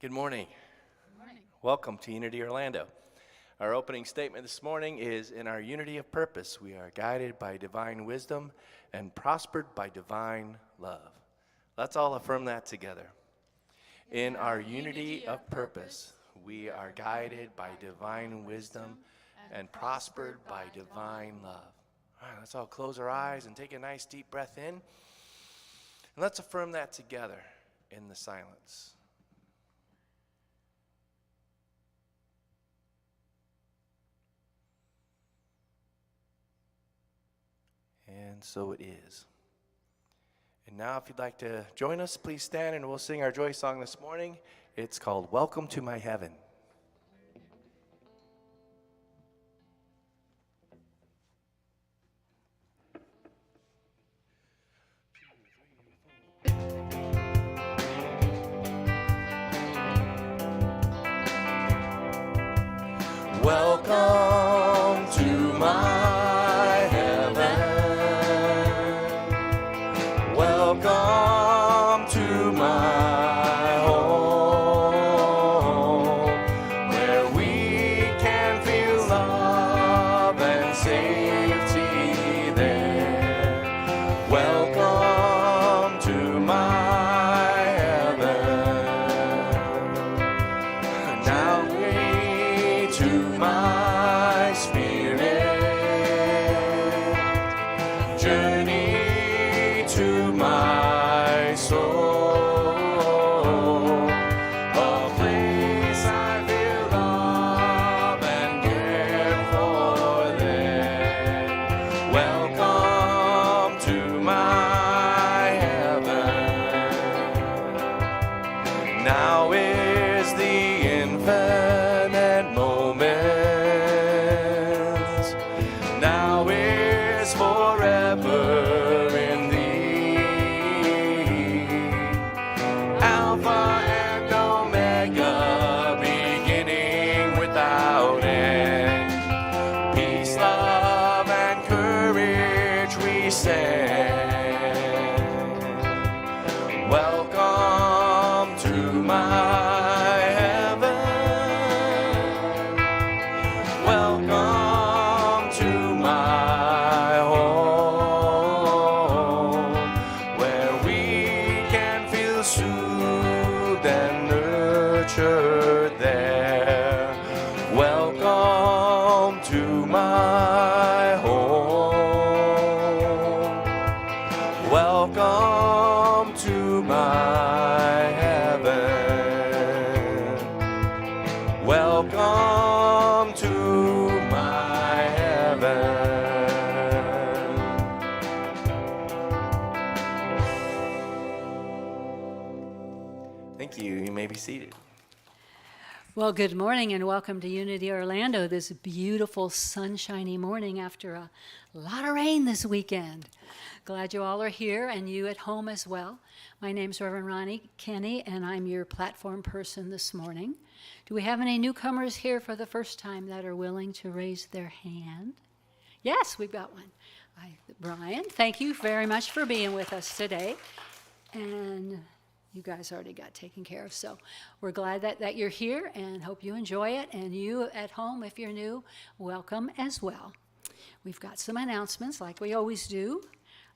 Good morning. Good morning. Welcome to Unity Orlando. Our opening statement this morning is, in our unity of purpose, we are guided by divine wisdom and prospered by divine love. Let's all affirm that together. In our unity of purpose, we are guided by divine wisdom and prospered by divine love. All right, let's all close our eyes and take a nice deep breath in. And let's affirm that together in the silence. And so it is. And now if you'd like to join us, please stand and we'll sing our joy song this morning. It's called Welcome to My Heaven. Welcome to my heaven. Welcome to my home, where we can feel love and safety there. Welcome to my heaven. Now way to my spirit, journey to my soul, a place I feel love and care for there. Welcome to my heaven. Now is the infinite moments. Now is forever in thee. Alpha and Omega, beginning without end. Peace, love, and courage we send. Welcome to my heaven. Welcome to my home, where we can feel soothed and nurtured there. Welcome to my home. Welcome to my heaven. Welcome to my heaven. Thank you. You may be seated. Well, good morning and welcome to Unity Orlando this beautiful sunshiny morning after a lot of rain this weekend. Glad you all are here and you at home as well. My name's Reverend Ronnie Kenny and I'm your platform person this morning. Do we have any newcomers here for the first time that are willing to raise their hand? Yes, we've got one. Brian, thank you very much for being with us today. And you guys already got taken care of, so we're glad that you're here and hope you enjoy it. And you at home, if you're new, welcome as well. We've got some announcements like we always do.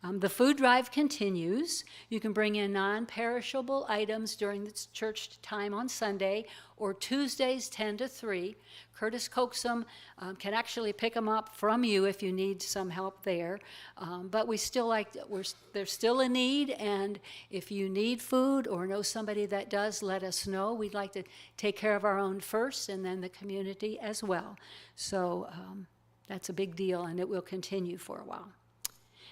The food drive continues. You can bring in non-perishable items during the church time on Sunday or Tuesdays 10 to 3. Curtis Coaxum can actually pick them up from you if you need some help there. But we still there's still a need, and if you need food or know somebody that does, let us know. We'd like to take care of our own first and then the community as well. So that's a big deal, and it will continue for a while.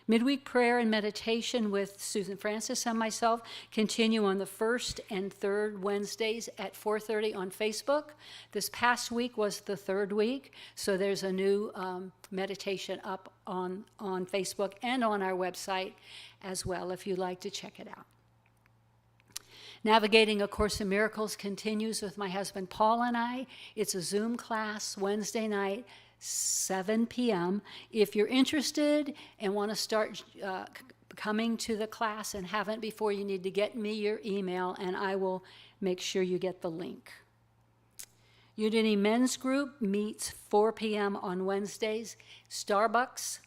Midweek prayer and meditation with Susan Francis and myself continue on the first and third Wednesdays at 4:30 on Facebook. This past week was the third week, so there's a new meditation up on Facebook and on our website as well if you'd like to check it out. Navigating A Course in Miracles continues with my husband Paul and I. It's a Zoom class Wednesday night, 7 p.m. If you're interested and want to start coming to the class and haven't before, you need to get me your email and I will make sure you get the link. Unity Men's Group meets 4 p.m. on Wednesdays. Starbucks,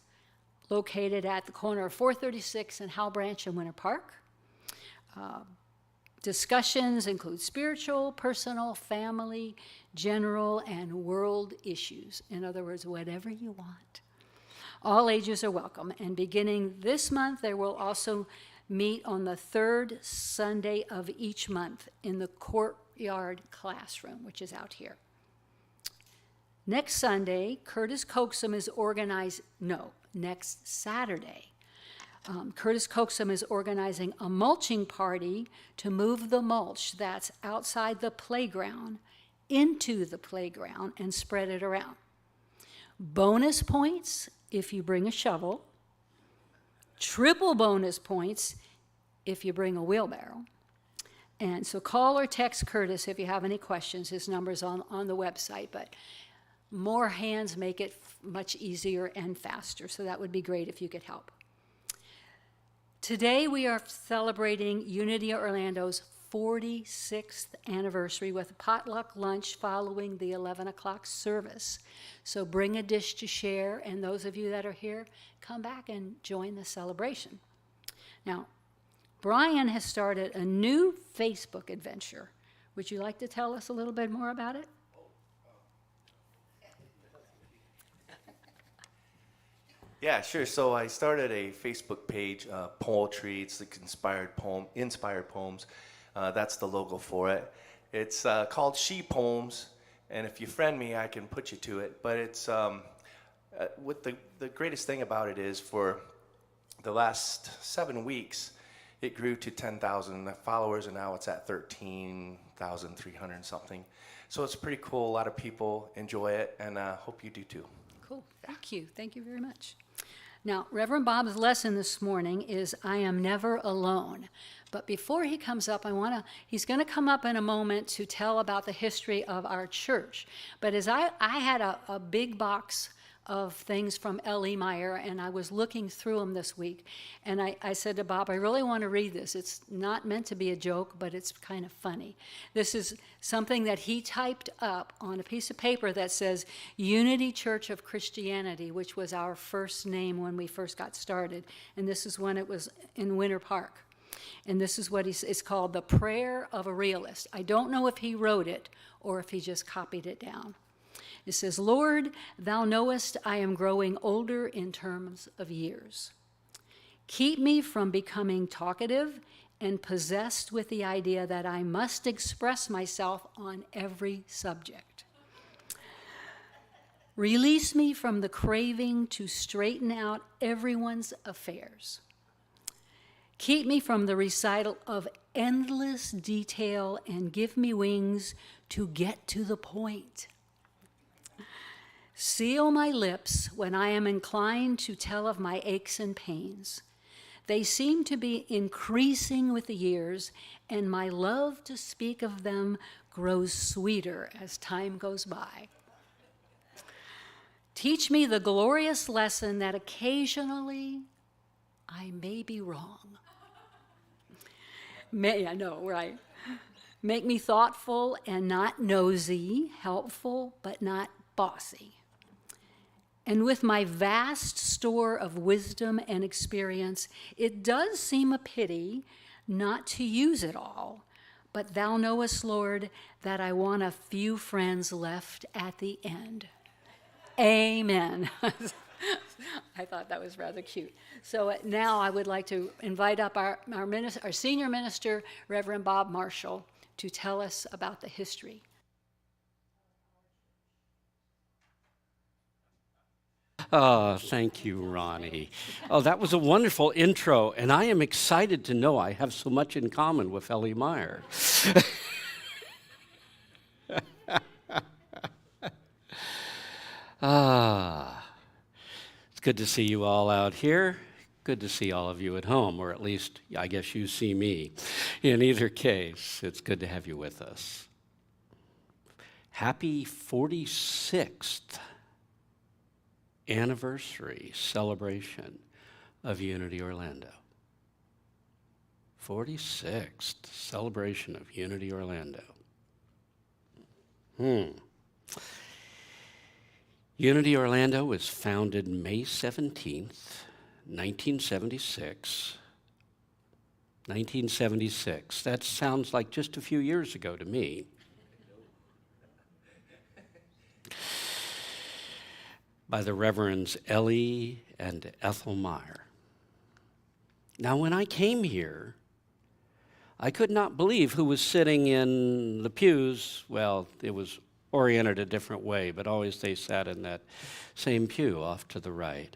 located at the corner of 436 and Howell Branch in Winter Park. Discussions include spiritual, personal, family, general, and world issues. In other words, whatever you want. All ages are welcome. And beginning this month, they will also meet on the third Sunday of each month in the courtyard classroom, which is out here. Next Sunday, Curtis Coaxum is next Saturday. Curtis Coaxum is organizing a mulching party to move the mulch that's outside the playground into the playground and spread it around. Bonus points if you bring a shovel. Triple bonus points if you bring a wheelbarrow. And so call or text Curtis if you have any questions. His number's on the website, but more hands make it much easier and faster, so that would be great if you could help. Today we are celebrating Unity Orlando's 46th anniversary with a potluck lunch following the 11 o'clock service. So bring a dish to share, and those of you that are here, come back and join the celebration. Now, Brian has started a new Facebook adventure. Would you like to tell us a little bit more about it? Yeah, sure. So I started a Facebook page, poetry. It's like inspired poems. That's the logo for it. It's called She Poems, and if you friend me, I can put you to it. But it's what the greatest thing about it is, for the last 7 weeks, it grew to 10,000 followers, and now it's at 13,300 something. So it's pretty cool. A lot of people enjoy it, and hope you do too. Cool. Thank you. Thank you very much. Now, Reverend Bob's lesson this morning is I am never alone. But before he comes up, he's going to come up in a moment to tell about the history of our church. But as I had a big box of things from L.E. Meyer, and I was looking through them this week, and I said to Bob, I really want to read this. It's not meant to be a joke, but it's kind of funny. This is something that he typed up on a piece of paper that says Unity Church of Christianity, which was our first name when we first got started, and this is when it was in Winter Park. And this is what it's called, the Prayer of a Realist. I don't know if he wrote it or if he just copied it down. It says, Lord, thou knowest I am growing older in terms of years. Keep me from becoming talkative and possessed with the idea that I must express myself on every subject. Release me from the craving to straighten out everyone's affairs. Keep me from the recital of endless detail and give me wings to get to the point. Seal my lips when I am inclined to tell of my aches and pains. They seem to be increasing with the years, and my love to speak of them grows sweeter as time goes by. Teach me the glorious lesson that occasionally I may be wrong. I know, right? Make me thoughtful and not nosy, helpful but not bossy. And with my vast store of wisdom and experience, it does seem a pity not to use it all. But thou knowest, Lord, that I want a few friends left at the end. Amen. I thought that was rather cute. So now I would like to invite up our senior minister, Reverend Bob Marshall, to tell us about the history. Oh, thank you, Ronnie. Oh, that was a wonderful intro, and I am excited to know I have so much in common with L.E. Meyer. It's good to see you all out here. Good to see all of you at home, or at least, I guess you see me. In either case, it's good to have you with us. Happy 46th anniversary celebration of Unity Orlando. 46th celebration of Unity Orlando. Unity Orlando was founded May 17th, 1976. 1976. That sounds like just a few years ago to me. By the Reverends Ellie and Ethel Meyer. Now, when I came here, I could not believe who was sitting in the pews. Well, it was oriented a different way, but always they sat in that same pew off to the right.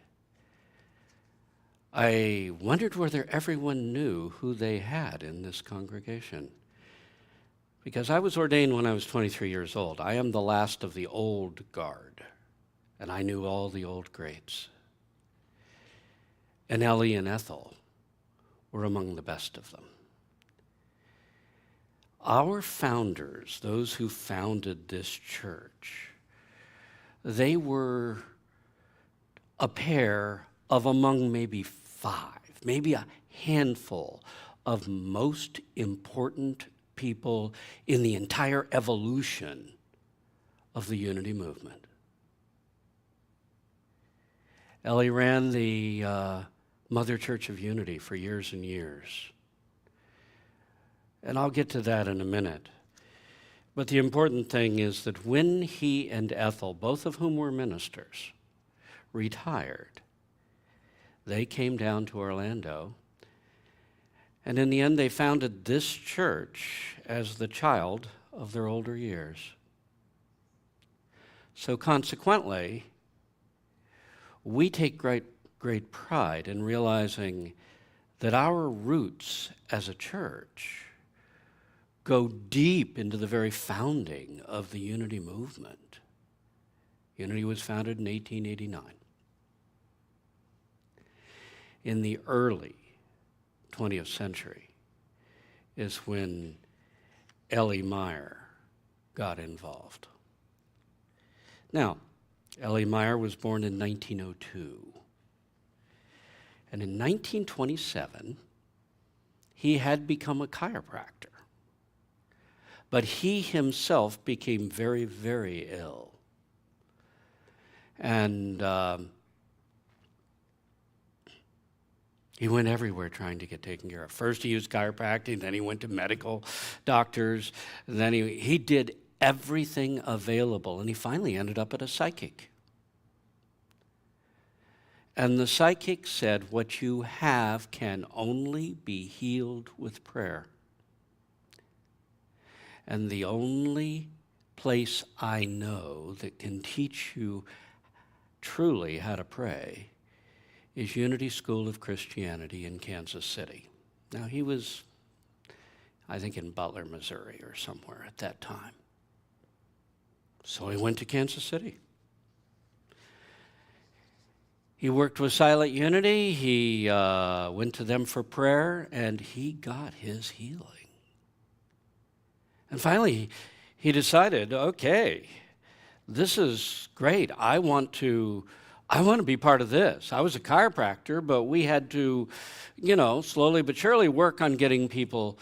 I wondered whether everyone knew who they had in this congregation. Because I was ordained when I was 23 years old. I am the last of the old guard, and I knew all the old greats. And Ellie and Ethel were among the best of them. Our founders, those who founded this church, they were a pair of among maybe 5, maybe a handful of most important people in the entire evolution of the Unity movement. Ellie ran the Mother Church of Unity for years and years. And I'll get to that in a minute. But the important thing is that when he and Ethel, both of whom were ministers, retired, they came down to Orlando. And in the end, they founded this church as the child of their older years. So consequently, we take great pride in realizing that our roots as a church go deep into the very founding of the Unity movement. Unity was founded in 1889. In the early 20th century is when Ellie Meyer got involved. Now, Ellie Meyer was born in 1902. And in 1927, he had become a chiropractor. But he himself became very, very ill. And he went everywhere trying to get taken care of. First he used chiropractic, then he went to medical doctors, and then he did everything available, and he finally ended up at a psychic. And the psychic said, what you have can only be healed with prayer. And the only place I know that can teach you truly how to pray is Unity School of Christianity in Kansas City. Now, he was, I think, in Butler, Missouri or somewhere at that time. So he went to Kansas City. He worked with Silent Unity. He went to them for prayer, and he got his healing. And finally, he decided, okay, this is great. I want to be part of this. I was a chiropractor, but we had to, slowly but surely work on getting people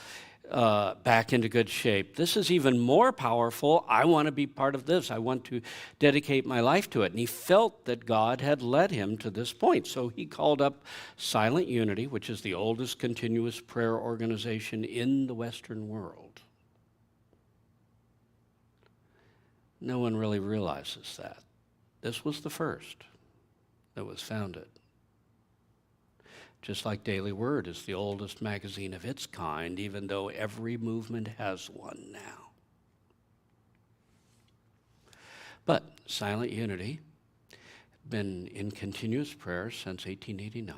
back into good shape. This is even more powerful. I want to be part of this. I want to dedicate my life to it. And he felt that God had led him to this point. So he called up Silent Unity, which is the oldest continuous prayer organization in the Western world. No one really realizes that. This was the first that was founded. Just like Daily Word is the oldest magazine of its kind, even though every movement has one now. But Silent Unity had been in continuous prayer since 1889.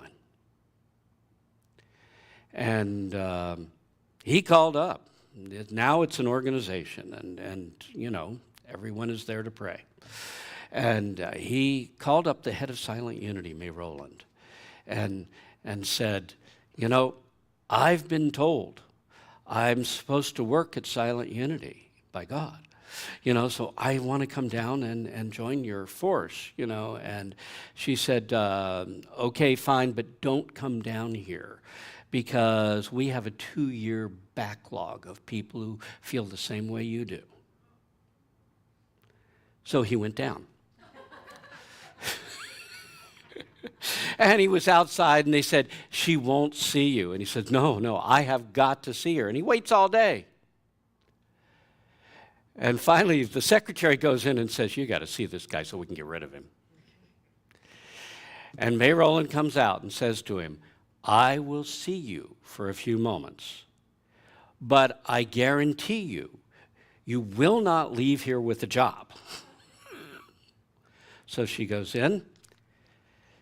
And he called up. Now it's an organization, and everyone is there to pray. And he called up the head of Silent Unity, May Rowland, and said, I've been told I'm supposed to work at Silent Unity by God. So I want to come down and join your force, And she said, okay, fine, but don't come down here because we have a 2-year backlog of people who feel the same way you do. So he went down. And he was outside, and they said, she won't see you. And he said, no, I have got to see her. And he waits all day. And finally, the secretary goes in and says, you got to see this guy so we can get rid of him. And May Rowland comes out and says to him, I will see you for a few moments, but I guarantee you, you will not leave here with a job. So she goes in.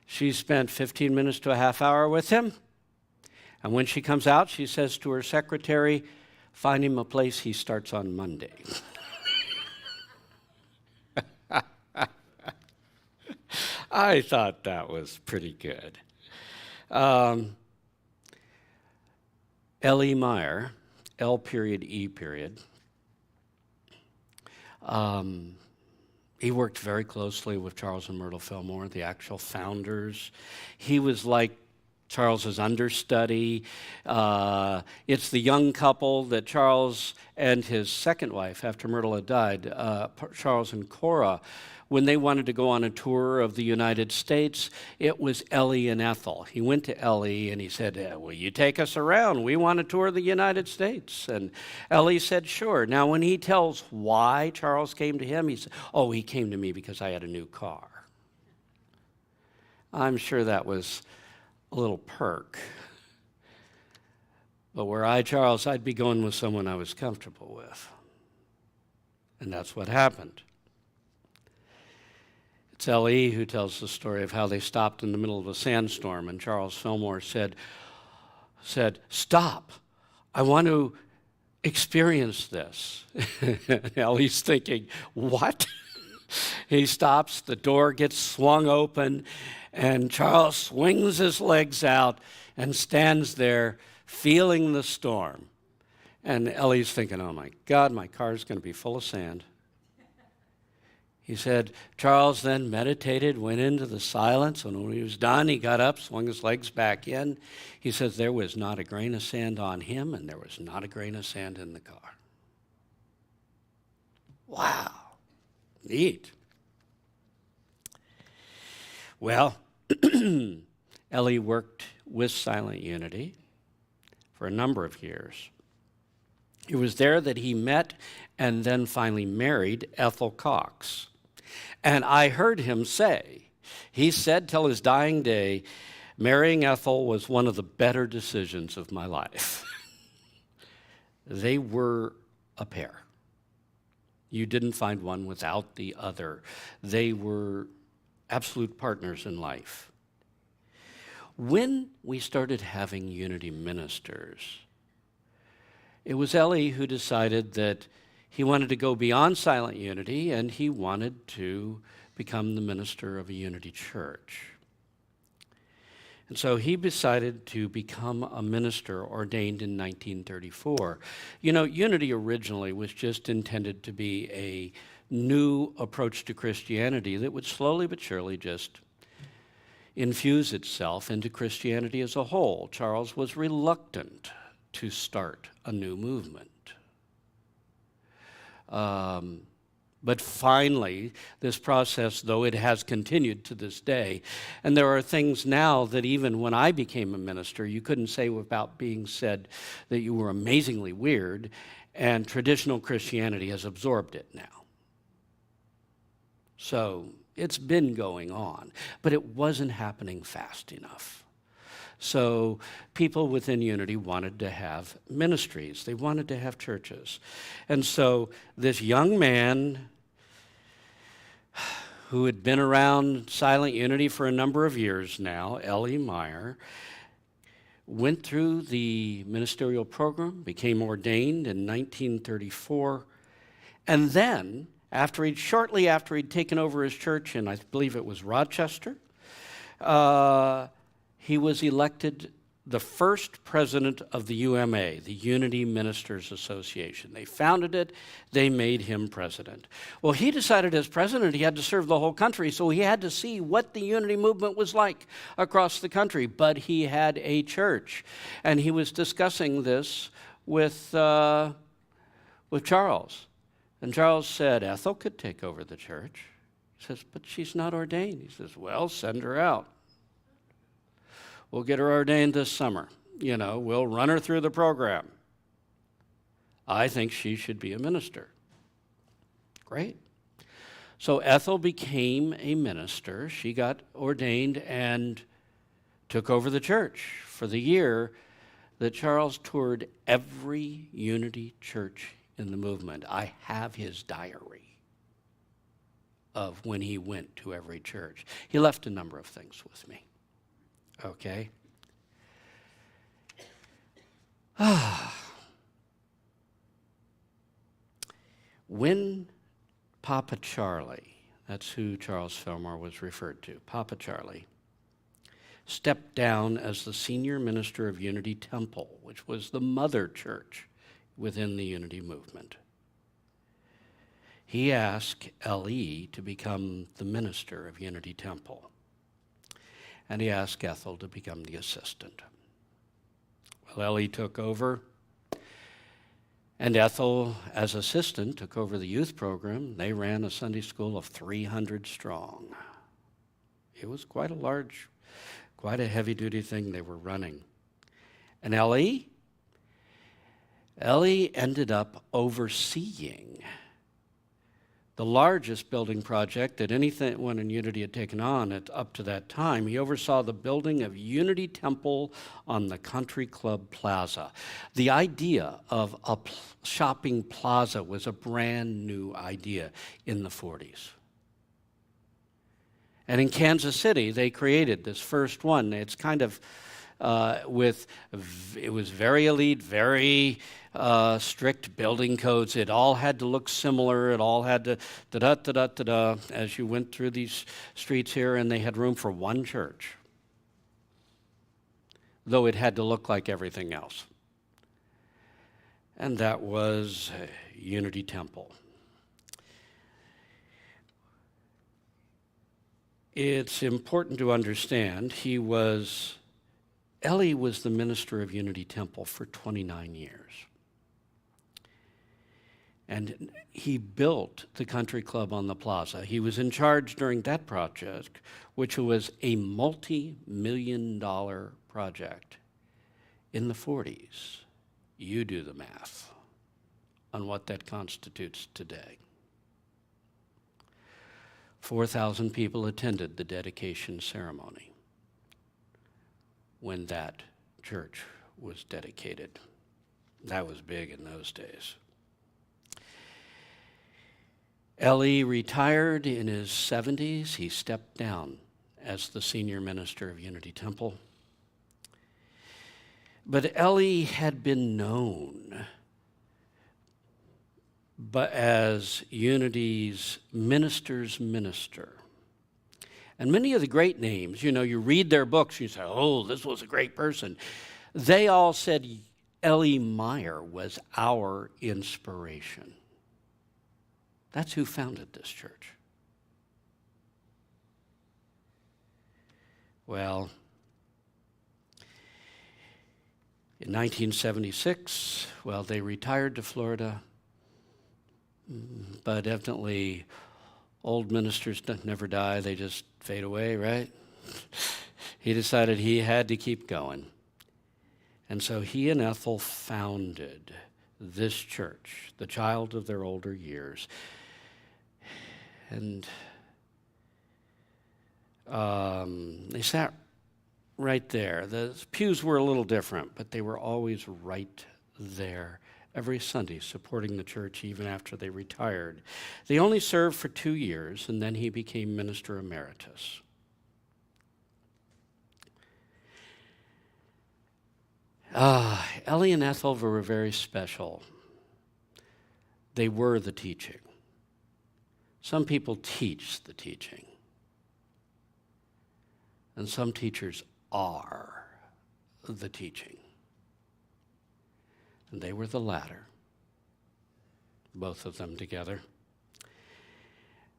She spent 15 minutes to a half hour with him. And when she comes out, she says to her secretary, find him a place, he starts on Monday. I thought that was pretty good. L.E. Meyer, L.E. He worked very closely with Charles and Myrtle Fillmore, the actual founders. He was like Charles's understudy. It's the young couple that Charles and his second wife, after Myrtle had died, Charles and Cora, when they wanted to go on a tour of the United States, it was Ellie and Ethel. He went to Ellie and he said, will you take us around? We want to tour the United States. And Ellie said, sure. Now, when he tells why Charles came to him, he said, oh, he came to me because I had a new car. I'm sure that was a little perk. But were I Charles, I'd be going with someone I was comfortable with. And that's what happened. It's L.E. who tells the story of how they stopped in the middle of a sandstorm, and Charles Fillmore said, stop, I want to experience this. L.E.'s thinking, what? He stops, the door gets swung open, and Charles swings his legs out and stands there feeling the storm. And L.E.'s thinking, oh my God, my car's going to be full of sand. He said, Charles then meditated, went into the silence, and when he was done, he got up, swung his legs back in. He says there was not a grain of sand on him, and there was not a grain of sand in the car. Wow, neat. Well, Ellie worked with Silent Unity for a number of years. It was there that he met and then finally married Ethel Cox. And I heard him say, he said till his dying day, marrying Ethel was one of the better decisions of my life. They were a pair. You didn't find one without the other. They were absolute partners in life. When we started having Unity ministers, it was Ellie who decided that he wanted to go beyond Silent Unity, and he wanted to become the minister of a Unity church. And so he decided to become a minister ordained in 1934. You know, Unity originally was just intended to be a new approach to Christianity that would slowly but surely just infuse itself into Christianity as a whole. Charles was reluctant to start a new movement. But finally, this process, though it has continued to this day, and there are things now that even when I became a minister, you couldn't say without being said that you were amazingly weird, and traditional Christianity has absorbed it now. So it's been going on, but it wasn't happening fast enough. So people within Unity wanted to have ministries. They wanted to have churches. And so this young man who had been around Silent Unity for a number of years now, L.E. Meyer, went through the ministerial program, became ordained in 1934, and then shortly after he'd taken over his church in, I believe it was Rochester, he was elected the first president of the UMA, the Unity Ministers Association. They founded it. They made him president. Well, he decided as president he had to serve the whole country, so he had to see what the Unity movement was like across the country. But he had a church, and he was discussing this with Charles. And Charles said, Ethel could take over the church. He says, but she's not ordained. He says, well, send her out. We'll get her ordained this summer. We'll run her through the program. I think she should be a minister. Great. So Ethel became a minister. She got ordained and took over the church for the year that Charles toured every Unity church in the movement. I have his diary of when he went to every church. He left a number of things with me. Okay. When Papa Charlie, that's who Charles Fillmore was referred to, Papa Charlie, stepped down as the senior minister of Unity Temple, which was the mother church within the Unity movement, he asked L.E. to become the minister of Unity Temple. And he asked Ethel to become the assistant. Well, Ellie took over, and Ethel, as assistant, took over the youth program. They ran a Sunday school of 300 strong. It was quite a heavy-duty thing they were running. And Ellie ended up overseeing the largest building project that anyone in Unity had taken on up to that time. He oversaw the building of Unity Temple on the Country Club Plaza. The idea of a shopping plaza was a brand new idea in the 40s. And in Kansas City, they created this first one. It's kind of it was very elite, very strict building codes. It all had to look similar. It all had to da-da-da-da-da-da as you went through these streets here, and they had room for one church, though it had to look like everything else. And that was Unity Temple. It's important to understand Ellie was the minister of Unity Temple for 29 years. And he built the country club on the plaza. He was in charge during that project, which was a multi-million-dollar project in the 40s. You do the math on what that constitutes today. 4,000 people attended the dedication ceremony when that church was dedicated. That was big in those days. Ellie retired in his 70s. He stepped down as the senior minister of Unity Temple. But Ellie had been known as Unity's minister's minister. And many of the great names, you read their books, you say, oh, this was a great person. They all said Ellie Meyer was our inspiration. That's who founded this church. Well, in 1976, they retired to Florida, but evidently old ministers never die, they just fade away, right? He decided he had to keep going. And so he and Ethel founded this church, the child of their older years. And they sat right there. The pews were a little different, but they were always right there every Sunday, supporting the church even after they retired. They only served for 2 years, and then he became minister emeritus. Ellie and Ethel were very special. They were the teaching. Some people teach the teaching, and some teachers are the teaching. And they were the latter, both of them together.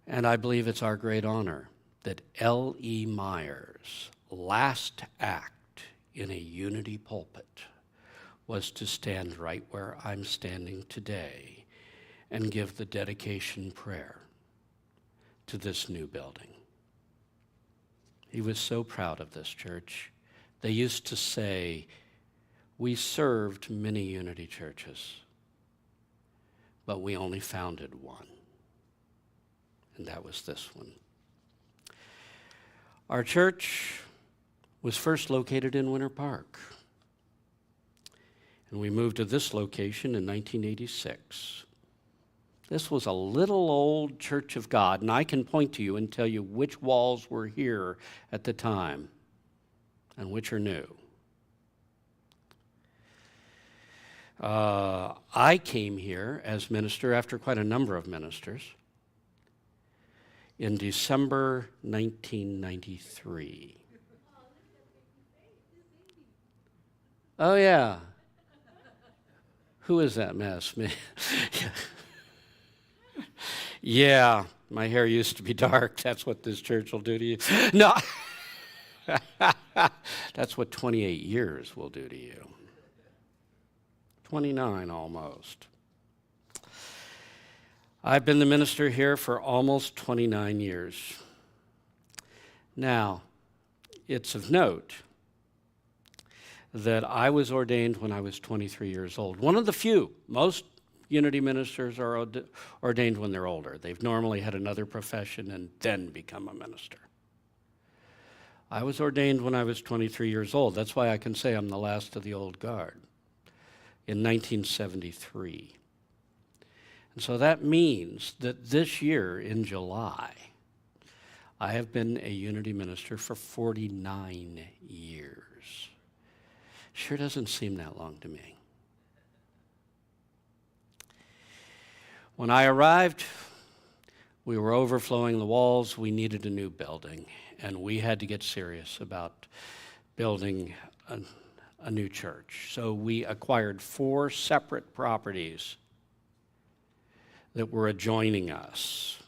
And I believe it's our great honor that L.E. Meyer's last act in a unity pulpit was to stand right where I'm standing today and give the dedication prayer to this new building. He was so proud of this church. They used to say, we served many unity churches, but we only founded one, and that was this one. Our church was first located in Winter Park, and we moved to this location in 1986. This was a little old Church of God, and I can point to you and tell you which walls were here at the time and which are new. I came here as minister after quite a number of ministers in December 1993. Oh, yeah. Who is that mess? Me. Yeah, my hair used to be dark. That's what this church will do to you. No. That's what 28 years will do to you. 29 almost. I've been the minister here for almost 29 years. Now, it's of note that I was ordained when I was 23 years old. One of the few. Most unity ministers are ordained when they're older. They've normally had another profession and then become a minister. I was ordained when I was 23 years old. That's why I can say I'm the last of the old guard in 1973. And so that means that this year in July, I have been a unity minister for 49 years. Sure doesn't seem that long to me. When I arrived, we were overflowing the walls. We needed a new building, and we had to get serious about building a new church. So we acquired 4 separate properties that were adjoining us.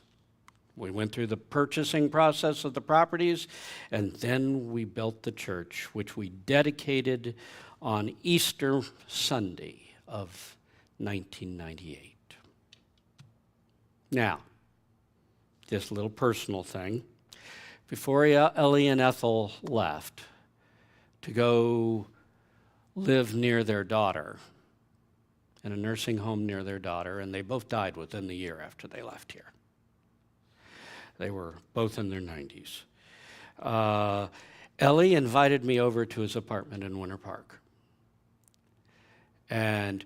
We went through the purchasing process of the properties, and then we built the church, which we dedicated on Easter Sunday of 1998. Now, just a little personal thing. Before Ellie and Ethel left to go live near their daughter, in a nursing home near their daughter, and they both died within the year after they left here. They were both in their 90s. Ellie invited me over to his apartment in Winter Park. And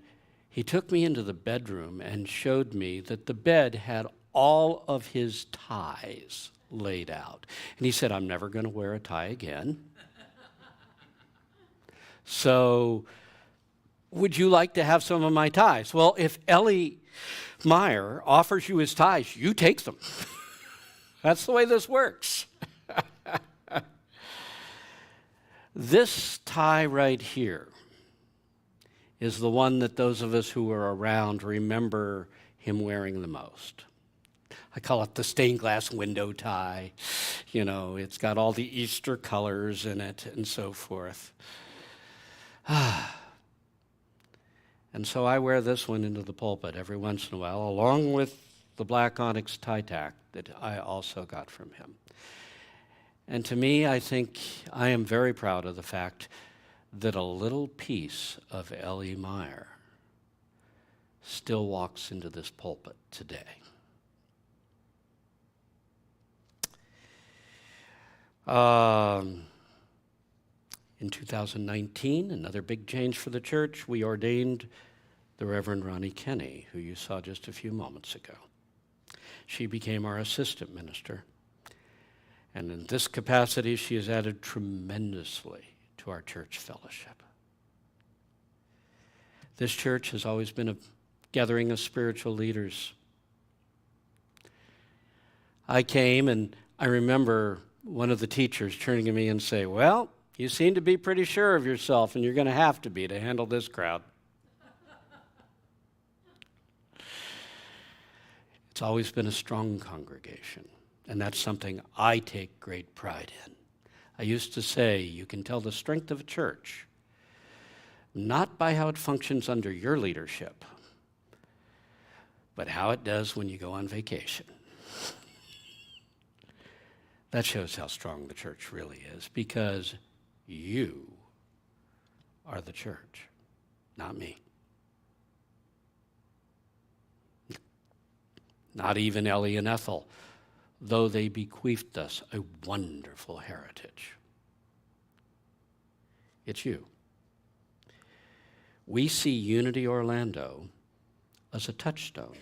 he took me into the bedroom and showed me that the bed had all of his ties laid out. And he said, I'm never going to wear a tie again. So, would you like to have some of my ties? Well, if Ellie Meyer offers you his ties, you take them. That's the way this works. This tie right here is the one that those of us who were around remember him wearing the most. I call it the stained glass window tie. You know, it's got all the Easter colors in it and so forth. And so I wear this one into the pulpit every once in a while, along with the black onyx tie tack that I also got from him. And to me, I think I am very proud of the fact that a little piece of L.E. Meyer still walks into this pulpit today. In 2019, another big change for the church, we ordained the Reverend Ronnie Kenny, who you saw just a few moments ago. She became our assistant minister. And in this capacity, she has added tremendously to our church fellowship. This church has always been a gathering of spiritual leaders. I came and I remember one of the teachers turning to me and say, well, You seem to be pretty sure of yourself, and you're going to have to be to handle this crowd. It's always been a strong congregation, and that's something I take great pride in. I used to say, you can tell the strength of a church not by how it functions under your leadership, but how it does when you go on vacation. That shows how strong the church really is, because you are the church, not me. Not even Ellie and Ethel, though they bequeathed us a wonderful heritage. It's you. We see Unity Orlando as a touchstone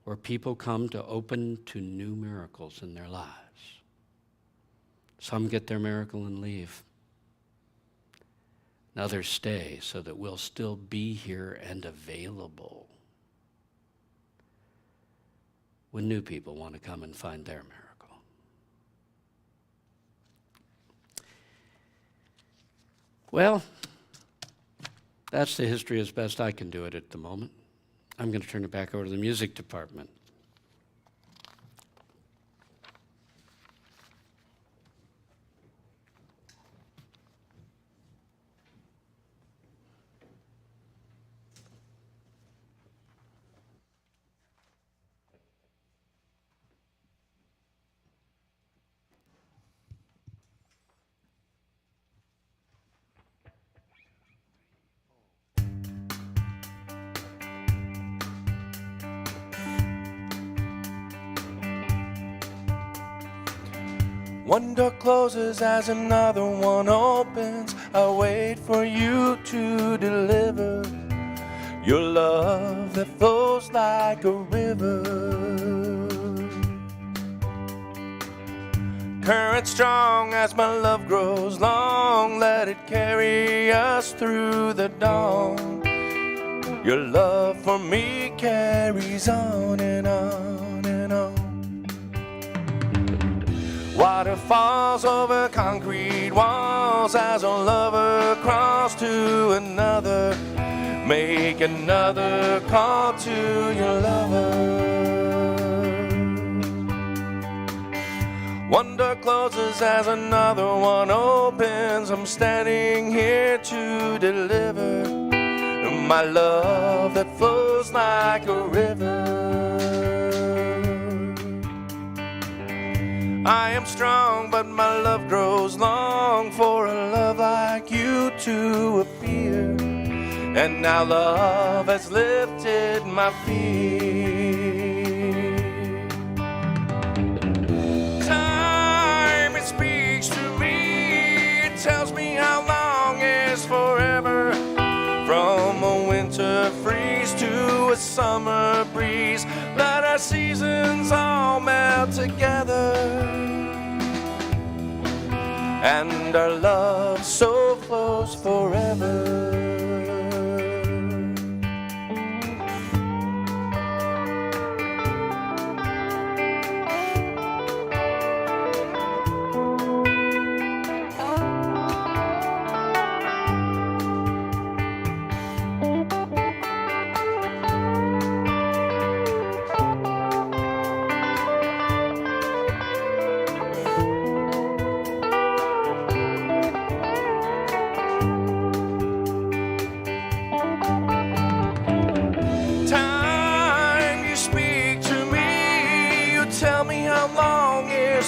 where people come to open to new miracles in their lives. Some get their miracle and leave. And others stay so that we'll still be here and available when new people want to come and find their miracle. Well, that's the history as best I can do it at the moment. I'm going to turn it back over to the music department. One door closes as another one opens. I wait for you to deliver your love that flows like a river. Current strong as my love grows long, let it carry us through the dawn. Your love for me carries on and on and on. Water falls over concrete walls as a lover crawls to another. Make another call to your lover. One door closes as another one opens. I'm standing here to deliver my love that flows like a river. I am strong, but my love grows long for a love like you to appear. And now love has lifted my fear. Time, it speaks to me. It tells me how long is forever. From a winter freeze to a summer breeze, let our seasons all melt together. And our love so flows forever.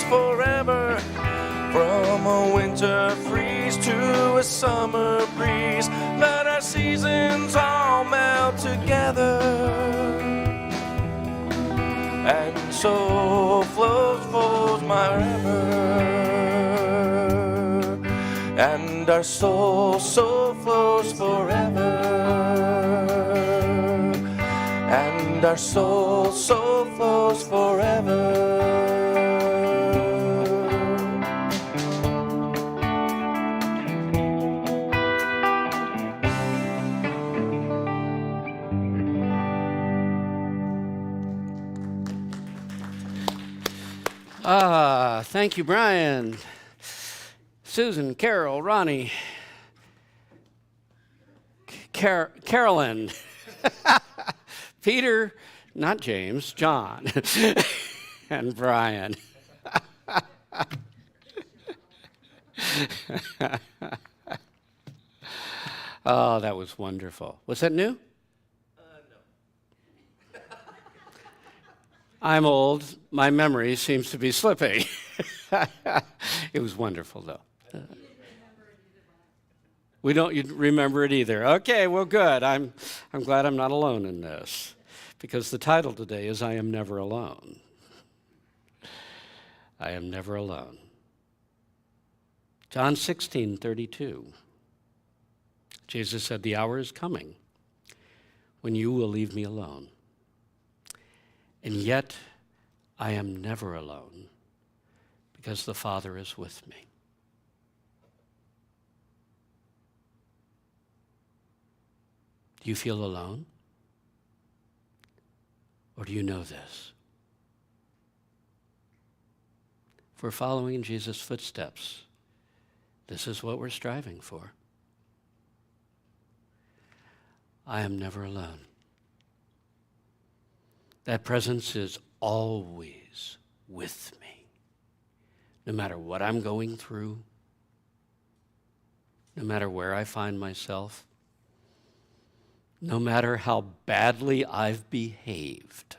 Forever, from a winter freeze to a summer breeze, let our seasons all melt together. And so flows my river, and our soul so flows forever, and our soul so flows forever. Thank you, Brian. Susan, Carol, Ronnie, Carolyn, Peter, not James, John, and Brian. Oh, that was wonderful. Was that new? No. I'm old. My memory seems to be slipping. It was wonderful, though. We don't remember it either. Okay, well, good. I'm glad I'm not alone in this, because the title today is I Am Never Alone. I am never alone. John 16:32. Jesus said, "The hour is coming when you will leave me alone. And yet I am never alone, because the Father is with me." Do you feel alone? Or do you know this? If we're following in Jesus' footsteps, this is what we're striving for. I am never alone. That presence is always with me, no matter what I'm going through, no matter where I find myself, no matter how badly I've behaved.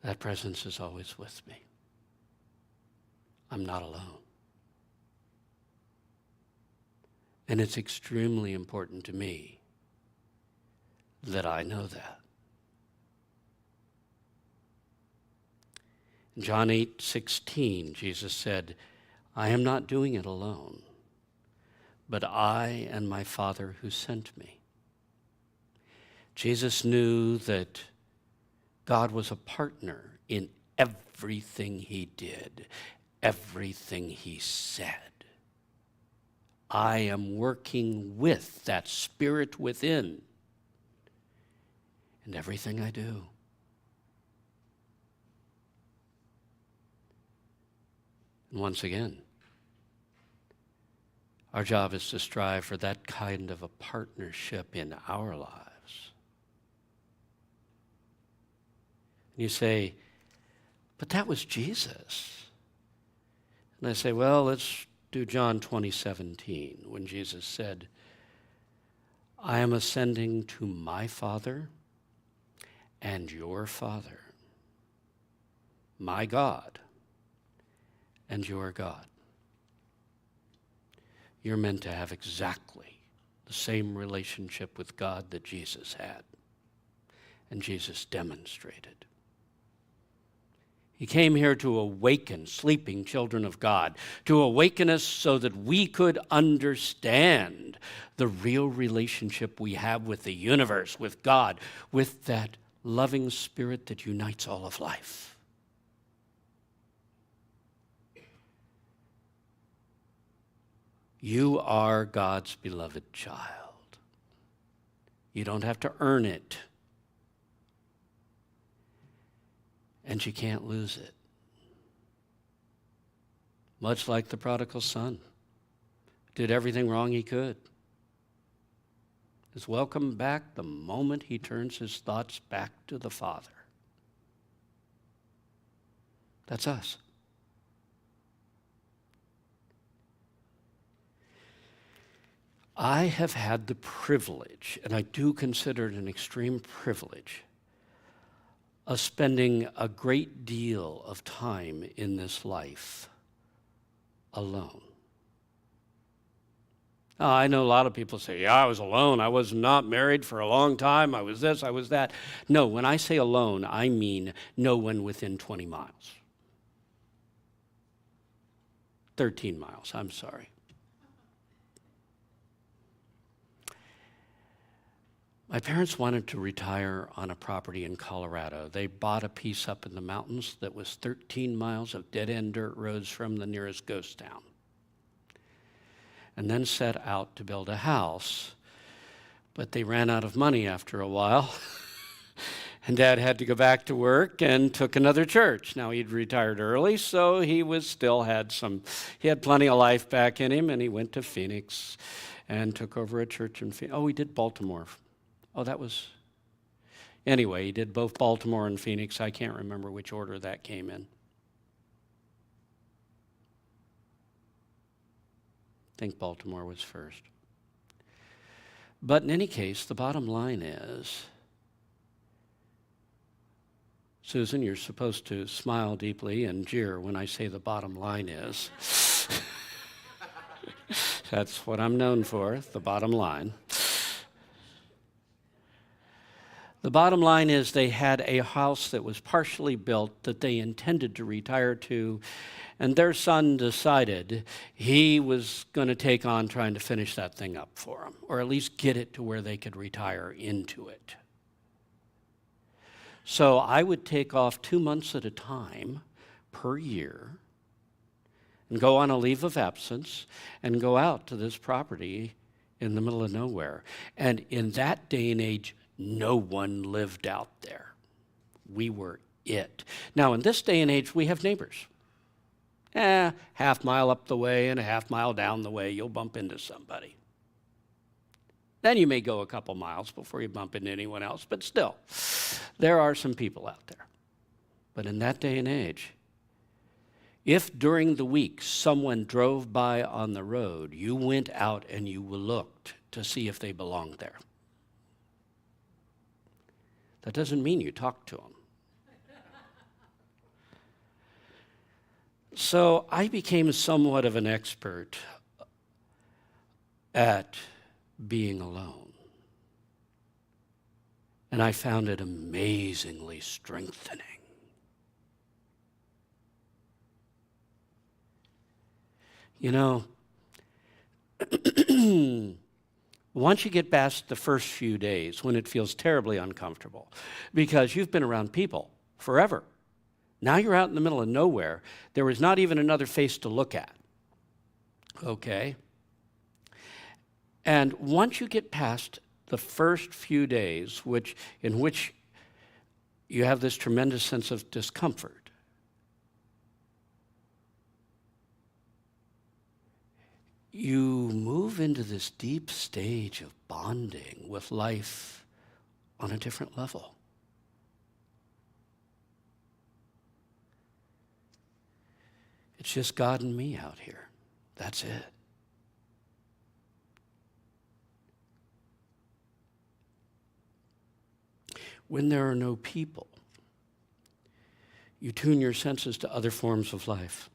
That presence is always with me. I'm not alone. And it's extremely important to me that I know that. In John 8:16, Jesus said, "I am not doing it alone, but I and my Father who sent me." Jesus knew that God was a partner in everything he did, everything he said. I am working with that Spirit within in everything I do. And once again, our job is to strive for that kind of a partnership in our lives. And you say, "But that was Jesus." And I say, well, let's do John 20:17, when Jesus said, "I am ascending to my Father and your Father, my God and your God." You're meant to have exactly the same relationship with God that Jesus had, and Jesus demonstrated. He came here to awaken sleeping children of God, to awaken us so that we could understand the real relationship we have with the universe, with God, with that loving Spirit that unites all of life. You are God's beloved child. You don't have to earn it. And you can't lose it. Much like the prodigal son. Did everything wrong he could. Is welcomed back the moment he turns his thoughts back to the Father. That's us. I have had the privilege, and I do consider it an extreme privilege, of spending a great deal of time in this life alone. Now, I know a lot of people say, I was alone. I was not married for a long time. I was this, I was that. No, when I say alone, I mean no one within 20 miles. 13 miles, I'm sorry. My parents wanted to retire on a property in Colorado. They bought a piece up in the mountains that was 13 miles of dead-end dirt roads from the nearest ghost town. And then set out to build a house. But they ran out of money after a while. And Dad had to go back to work and took another church. Now he'd retired early, so he had plenty of life back in him, and he went to Phoenix and took over a church in Phoenix. Oh, he did Baltimore. Anyway, he did both Baltimore and Phoenix. I can't remember which order that came in. I think Baltimore was first. But in any case, the bottom line is, Susan, you're supposed to smile deeply and jeer when I say the bottom line is. That's what I'm known for, the bottom line. The bottom line is they had a house that was partially built that they intended to retire to, and their son decided he was going to take on trying to finish that thing up for them, or at least get it to where they could retire into it. So I would take off 2 months at a time per year and go on a leave of absence and go out to this property in the middle of nowhere. And in that day and age, no one lived out there. We were it. Now, in this day and age, we have neighbors. Half mile up the way and a half mile down the way, you'll bump into somebody. Then you may go a couple miles before you bump into anyone else, but still, there are some people out there. But in that day and age, if during the week someone drove by on the road, you went out and you looked to see if they belonged there. That doesn't mean you talked to them. So I became somewhat of an expert at being alone. And I found it amazingly strengthening. You know, once you get past the first few days when it feels terribly uncomfortable, because you've been around people forever. Now you're out in the middle of nowhere. There was not even another face to look at. Okay? And once you get past the first few days, in which you have this tremendous sense of discomfort, you move into this deep stage of bonding with life on a different level. It's just God and me out here. That's it. When there are no people, you tune your senses to other forms of life.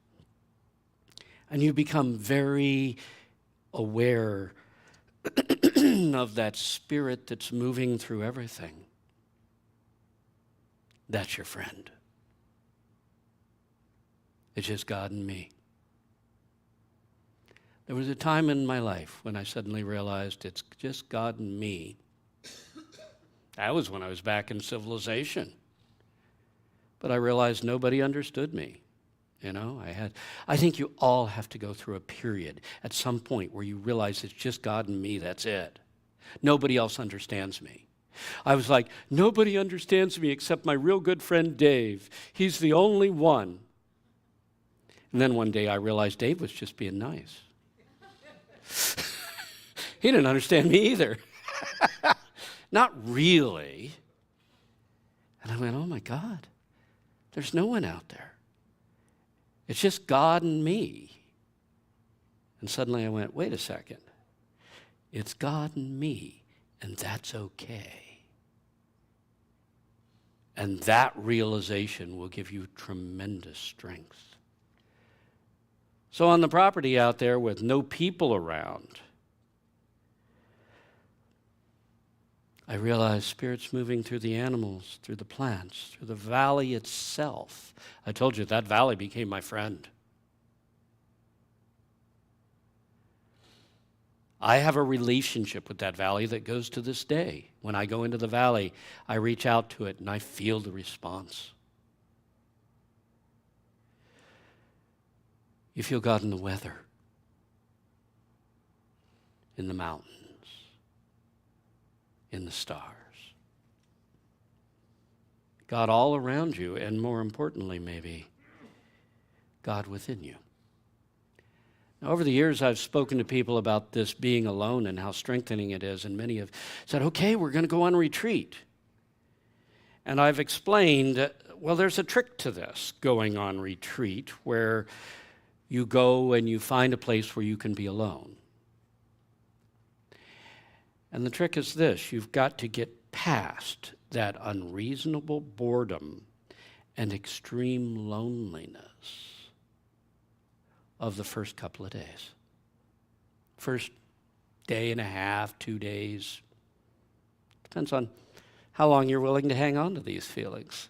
And you become very aware of that spirit that's moving through everything. That's your friend. It's just God and me. There was a time in my life when I suddenly realized it's just God and me. That was when I was back in civilization. But I realized nobody understood me. You know, I think you all have to go through a period at some point where you realize it's just God and me, that's it. Nobody else understands me. I was like, nobody understands me except my real good friend Dave. He's the only one. And then one day I realized Dave was just being nice. He didn't understand me either. Not really. And I went, oh my God, there's no one out there. It's just God and me. And suddenly I went, wait a second. It's God and me, and that's okay. And that realization will give you tremendous strength. So on the property out there with no people around, I realized Spirit's moving through the animals, through the plants, through the valley itself. I told you that valley became my friend. I have a relationship with that valley that goes to this day. When I go into the valley, I reach out to it and I feel the response. You feel God in the weather, in the mountains, in the stars. God all around you, and more importantly, maybe, God within you. Now, over the years, I've spoken to people about this being alone and how strengthening it is, and many have said, okay, we're going to go on retreat. And I've explained, well, there's a trick to this, going on retreat, where you go and you find a place where you can be alone. And the trick is this: you've got to get past that unreasonable boredom and extreme loneliness of the first couple of days. First day and a half, 2 days. Depends on how long you're willing to hang on to these feelings.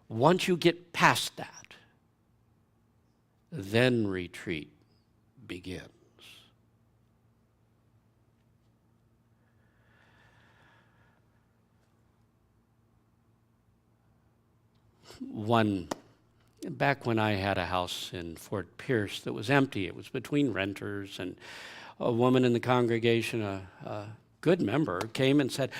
Once you get past that, then retreat begins. Back when I had a house in Fort Pierce that was empty, it was between renters, and a woman in the congregation, a good member, came and said,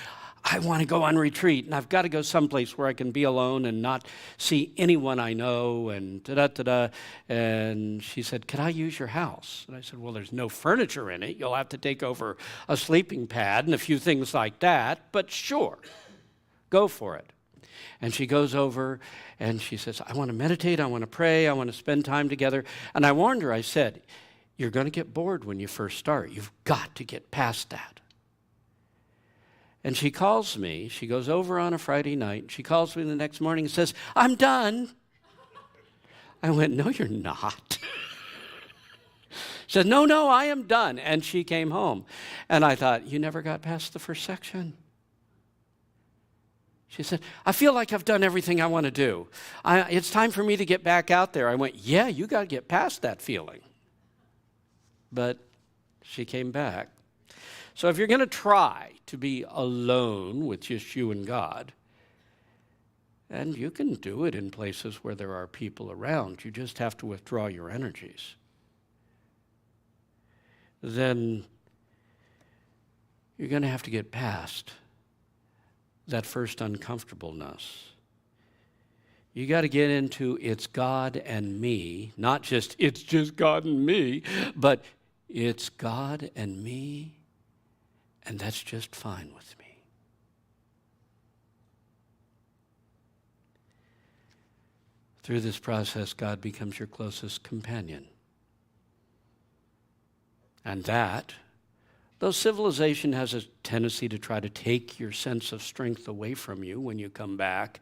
I want to go on retreat, and I've got to go someplace where I can be alone and not see anyone I know, and da-da-da-da. And she said, could I use your house? And I said, well, there's no furniture in it. You'll have to take over a sleeping pad and a few things like that, but sure, go for it. And she goes over and she says, I want to meditate, I want to pray, I want to spend time together. And I warned her, I said, you're going to get bored when you first start. You've got to get past that. And she calls me, she goes over on a Friday night, she calls me the next morning and says, I'm done. I went, no, you're not. She said, no, I am done. And she came home. And I thought, you never got past the first section. She said, I feel like I've done everything I want to do. It's time for me to get back out there. I went, yeah, you got to get past that feeling. But she came back. So if you're going to try to be alone with just you and God, and you can do it in places where there are people around, you just have to withdraw your energies, then you're going to have to get past that first uncomfortableness. You got to get into it's God and me, not just it's just God and me, but it's God and me, and that's just fine with me. Through this process, God becomes your closest companion. And that, though civilization has a tendency to try to take your sense of strength away from you when you come back,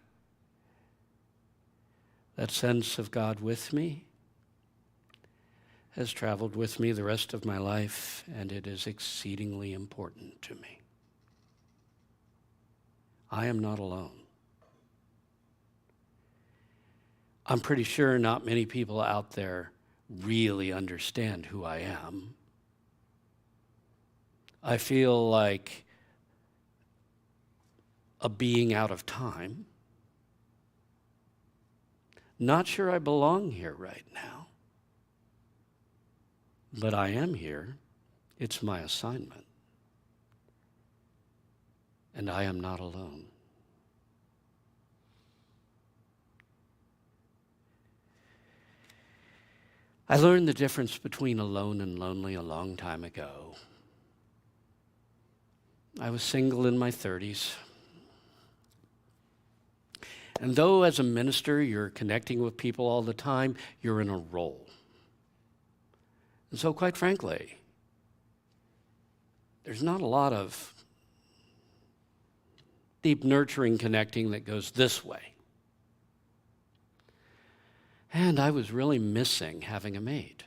that sense of God with me has traveled with me the rest of my life, and it is exceedingly important to me. I am not alone. I'm pretty sure not many people out there really understand who I am. I feel like a being out of time. Not sure I belong here right now. But I am here. It's my assignment. And I am not alone. I learned the difference between alone and lonely a long time ago. I was single in my 30s. And though as a minister you're connecting with people all the time, you're in a role. And so quite frankly, there's not a lot of deep nurturing connecting that goes this way. And I was really missing having a mate.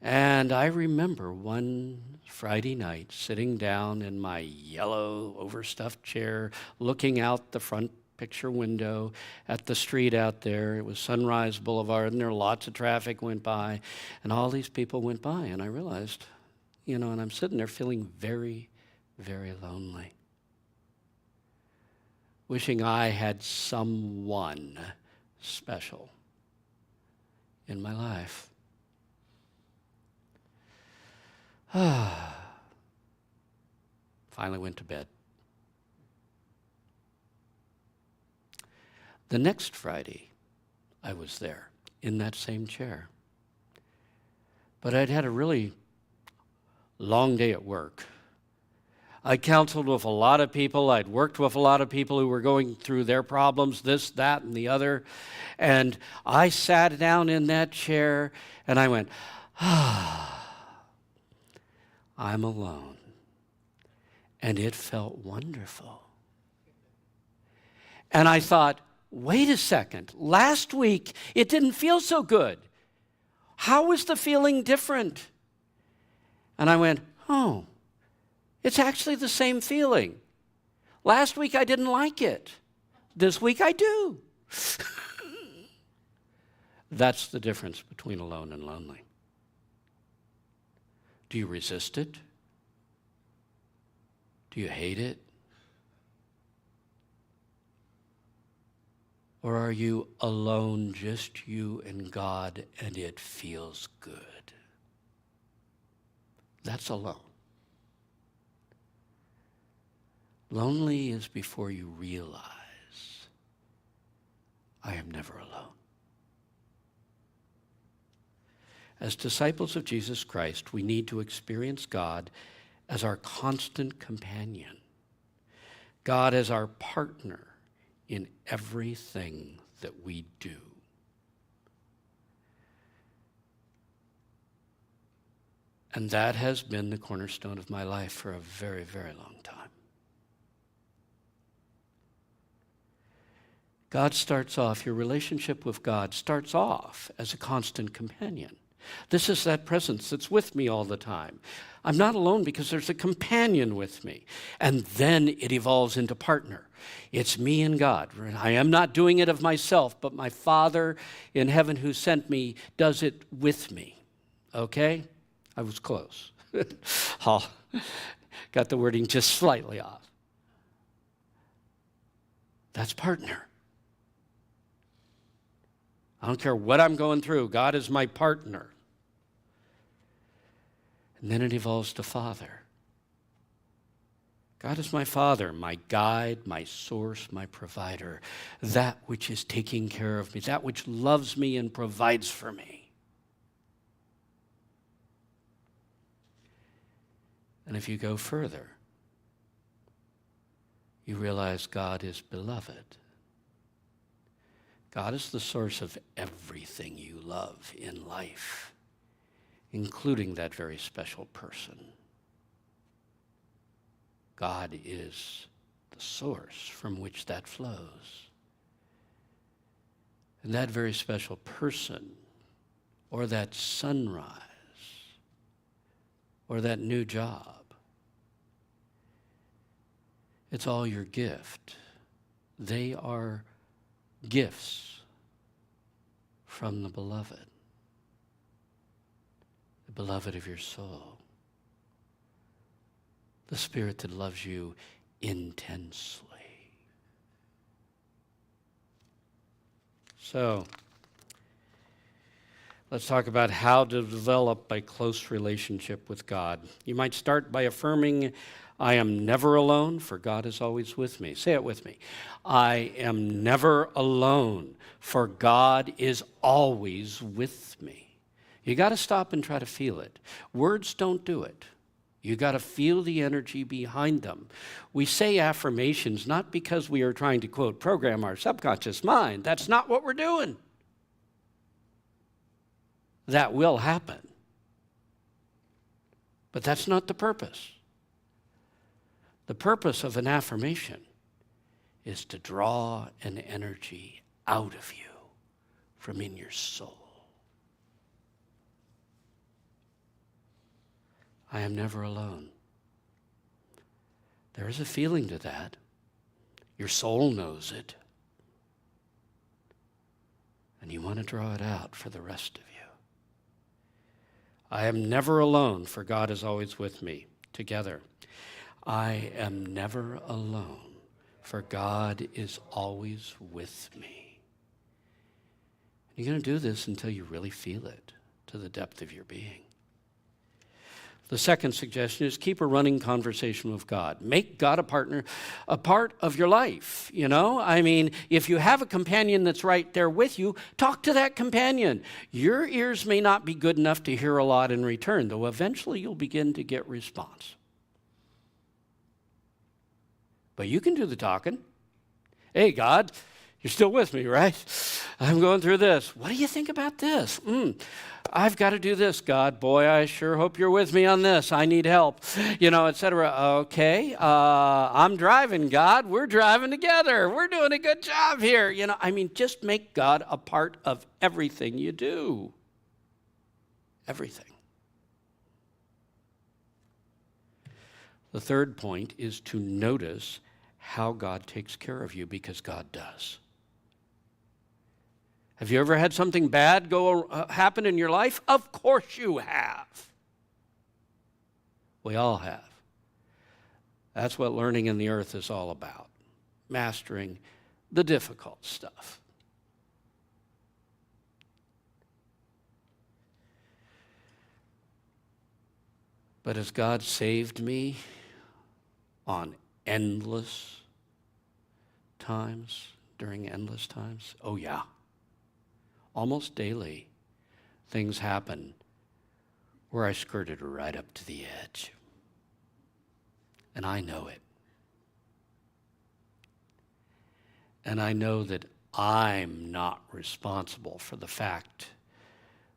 And I remember one Friday night sitting down in my yellow overstuffed chair, looking out the front picture window at the street out there. It was Sunrise Boulevard, and there were lots of traffic went by, and all these people went by, and I realized, and I'm sitting there feeling very, very lonely, wishing I had someone special in my life. Finally went to bed. The next Friday, I was there in that same chair. But I'd had a really long day at work. I counseled with a lot of people. I'd worked with a lot of people who were going through their problems, this, that, and the other. And I sat down in that chair and I went, I'm alone. And it felt wonderful. And I thought, wait a second. Last week, it didn't feel so good. How was the feeling different? And I went, oh, it's actually the same feeling. Last week I didn't like it. This week I do. That's the difference between alone and lonely. Do you resist it? Do you hate it? Or are you alone, just you and God, and it feels good? That's alone. Lonely is before you realize, I am never alone. As disciples of Jesus Christ, we need to experience God as our constant companion, God as our partner in everything that we do. And that has been the cornerstone of my life for a very, very long time. God starts off, your relationship with God starts off as a constant companion. This is that presence that's with me all the time. I'm not alone because there's a companion with me. And then it evolves into partner. It's me and God. I am not doing it of myself, but my Father in heaven who sent me does it with me. Okay? I was close. Oh, got the wording just slightly off. That's partner. I don't care what I'm going through. God is my partner. And then it evolves to Father. God is my Father, my guide, my source, my provider, that which is taking care of me, that which loves me and provides for me. And if you go further, you realize God is beloved. God is the source of everything you love in life, including that very special person. God is the source from which that flows. And that very special person, or that sunrise, or that new job, it's all your gift. They are gifts from the beloved of your soul, the Spirit that loves you intensely. So, let's talk about how to develop a close relationship with God. You might start by affirming, I am never alone, for God is always with me. Say it with me. I am never alone, for God is always with me. You got to stop and try to feel it. Words don't do it. You got to feel the energy behind them. We say affirmations not because we are trying to, quote, program our subconscious mind. That's not what we're doing. That will happen. But that's not the purpose. The purpose of an affirmation is to draw an energy out of you from in your soul. I am never alone. There is a feeling to that. Your soul knows it. And you want to draw it out for the rest of you. I am never alone, for God is always with me. Together. I am never alone, for God is always with me. You're going to do this until you really feel it to the depth of your being. The second suggestion is keep a running conversation with God. Make God a partner, a part of your life, you know? I mean, if you have a companion that's right there with you, talk to that companion. Your ears may not be good enough to hear a lot in return, though eventually you'll begin to get response. But you can do the talking. Hey, God, you're still with me, right? I'm going through this. What do you think about this? I've got to do this, God. Boy, I sure hope you're with me on this. I need help, etc. Okay, I'm driving, God. We're driving together. We're doing a good job here. Just make God a part of everything you do. Everything. The third point is to notice how God takes care of you, because God does. Have you ever had something bad happen in your life? Of course you have. We all have. That's what learning in the earth is all about. Mastering the difficult stuff. But has God saved me on endless times, during endless times? Oh, yeah. Almost daily, things happen where I skirted right up to the edge. And I know it. And I know that I'm not responsible for the fact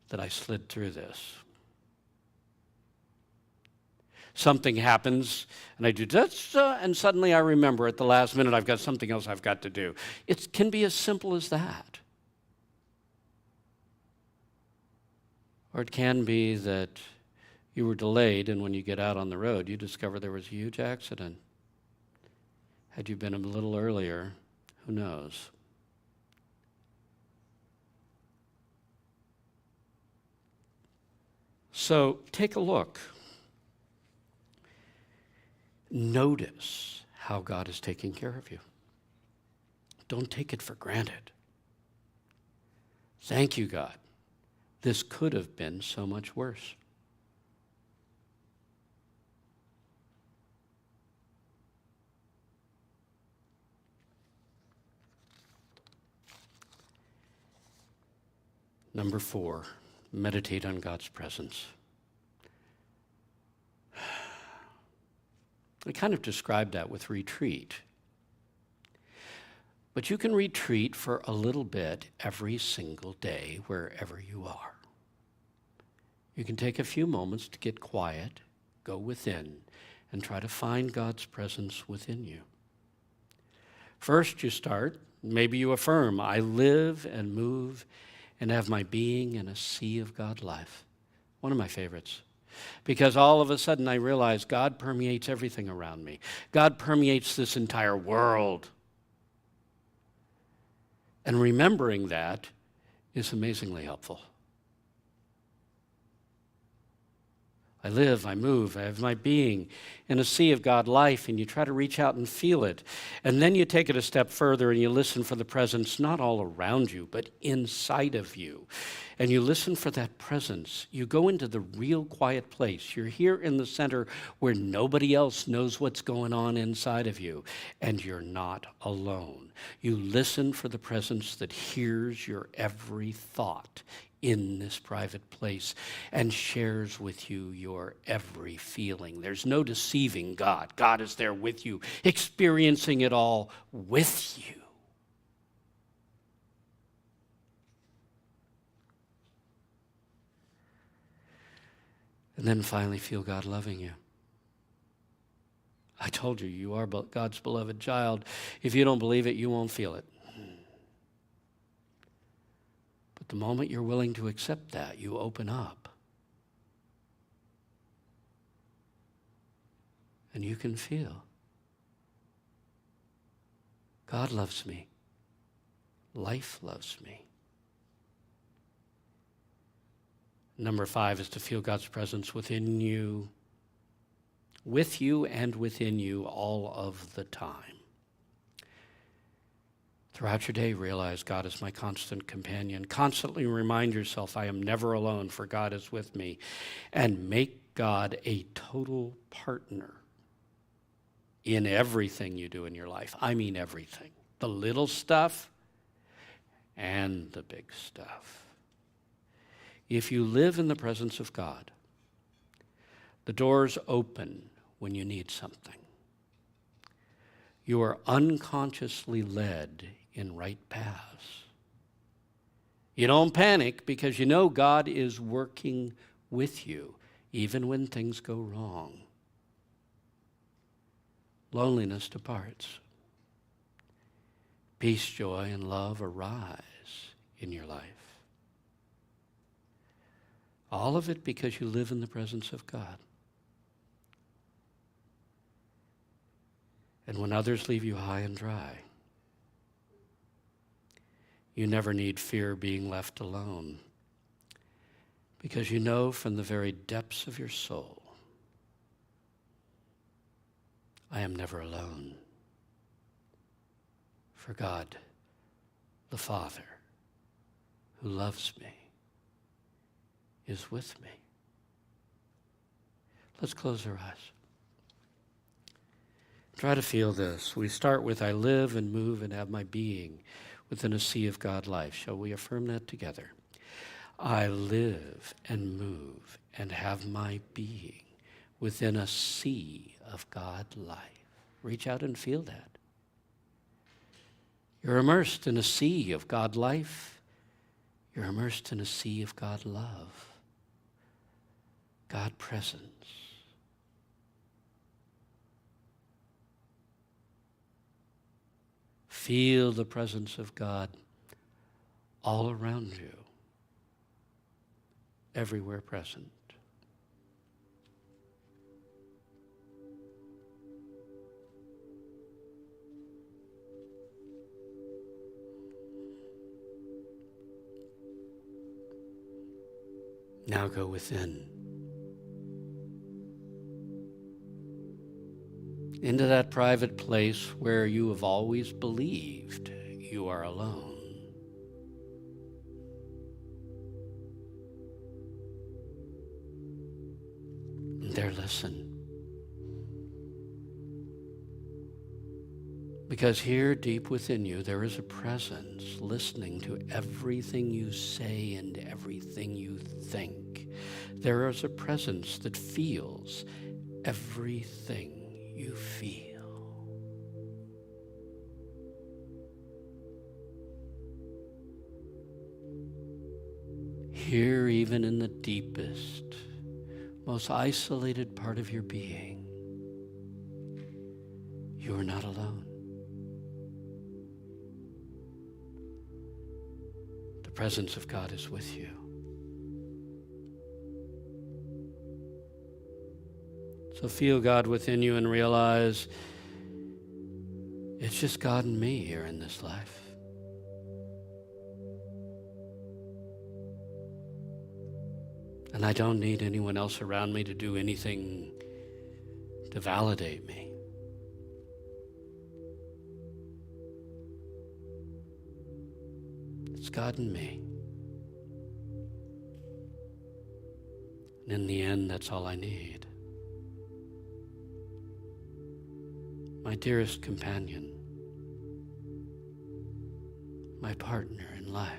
that I slid through this. Something happens, and I do this, and suddenly I remember at the last minute I've got something else I've got to do. It can be as simple as that. Or it can be that you were delayed, and when you get out on the road, you discover there was a huge accident. Had you been a little earlier, who knows? So take a look. Notice how God is taking care of you. Don't take it for granted. Thank you, God. This could have been so much worse. Number 4, meditate on God's presence. I kind of described that with retreat. But you can retreat for a little bit every single day wherever you are. You can take a few moments to get quiet, go within, and try to find God's presence within you. First, you start, maybe you affirm, I live and move and have my being in a sea of God life. One of my favorites. Because all of a sudden I realize God permeates everything around me. God permeates this entire world. And remembering that is amazingly helpful. I live, I move, I have my being in a sea of God life, and you try to reach out and feel it. And then you take it a step further and you listen for the presence not all around you, but inside of you. And you listen for that presence. You go into the real quiet place. You're here in the center where nobody else knows what's going on inside of you, and you're not alone. You listen for the presence that hears your every thought in this private place and shares with you your every feeling. There's no deceiving God. God is there with you, experiencing it all with you. And then finally feel God loving you. I told you, you are God's beloved child. If you don't believe it, you won't feel it. But the moment you're willing to accept that, you open up. And you can feel. God loves me. Life loves me. Number 5 is to feel God's presence within you, with you and within you all of the time. Throughout your day, realize God is my constant companion. Constantly remind yourself I am never alone, for God is with me. And make God a total partner in everything you do in your life. I mean everything. The little stuff and the big stuff. If you live in the presence of God, the doors open when you need something. You are unconsciously led in right paths. You don't panic because you know God is working with you, even when things go wrong. Loneliness departs. Peace, joy, and love arise in your life. All of it because you live in the presence of God. And when others leave you high and dry, you never need fear being left alone, because you know from the very depths of your soul, I am never alone. For God, the Father, who loves me, is with me. Let's close our eyes. Try to feel this. We start with, I live and move and have my being within a sea of God life. Shall we affirm that together? I live and move and have my being within a sea of God life. Reach out and feel that. You're immersed in a sea of God life. You're immersed in a sea of God love, God presence. Feel the presence of God all around you, everywhere present. Now go within, into that private place where you have always believed you are alone. And there listen. Because here deep within you there is a presence listening to everything you say and everything you think. There is a presence that feels everything you feel. Here, even in the deepest, most isolated part of your being, you are not alone. The presence of God is with you. So feel God within you and realize it's just God and me here in this life. And I don't need anyone else around me to do anything to validate me. It's God and me. And in the end, that's all I need. My dearest companion, my partner in life,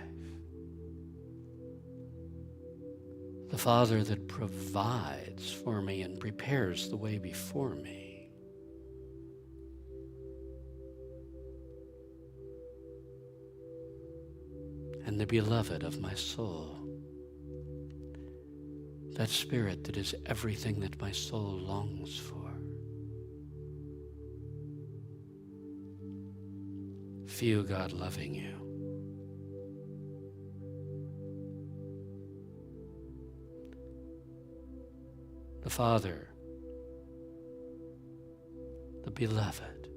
the Father that provides for me and prepares the way before me. And the beloved of my soul, that Spirit that is everything that my soul longs for. Feel God loving you. The Father, the beloved,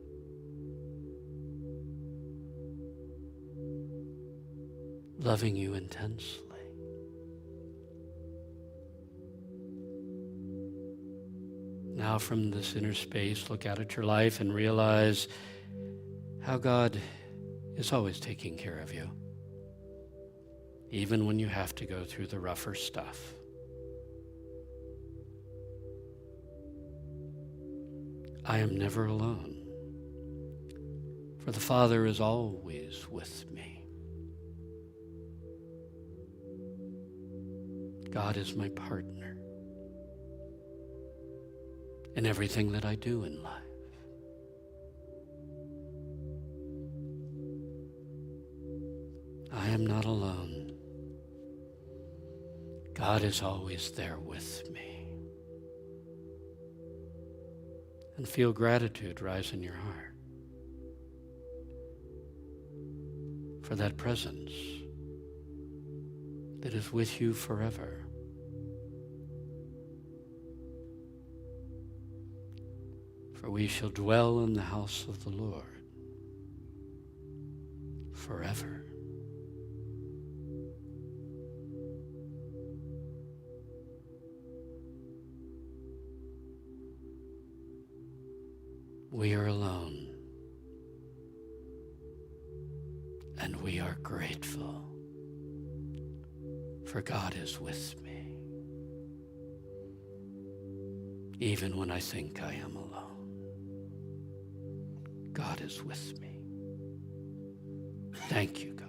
loving you intensely. Now from this inner space, look out at your life and realize how God is always taking care of you, even when you have to go through the rougher stuff. I am never alone, for the Father is always with me. God is my partner in everything that I do in life. I am not alone. God is always there with me. And feel gratitude rise in your heart for that presence that is with you forever. For we shall dwell in the house of the Lord forever. We are alone, and we are grateful, for God is with me, even when I think I am alone. God is with me. Thank you, God.